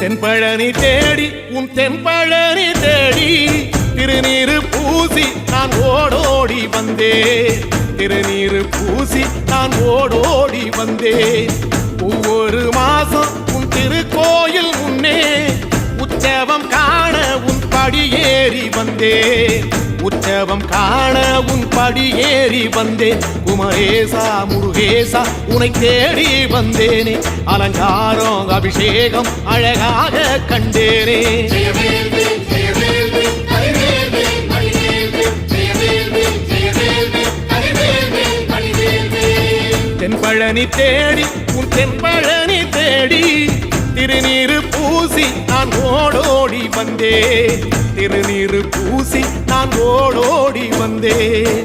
தென்பழனி தேடி உன் தென்பழனி தேடி திருநீரு பூசி நான் ஓடோடி வந்தேன். திருநீரு பூசி நான் ஓடோடி வந்தேன். ஒவ்வொரு மாசம் உன் திருக்கோயில் முன்னே உற்சவம் காண உன் படியேறி வந்தேன். உற்சவம் காண உன் படியேறி வந்தேன். குமரேசா முருகேசா உனை தேடி வந்தேனே. அலங்காரம் அபிஷேகம் அழகாக கண்டேனே. தென்பழனி தேடி உன் தென்பழனி தேடி திருநீரு பூசி நான் ஓடோடி வந்தேன். திருநீரு பூசி நான் ஓடோடி வந்தேன்.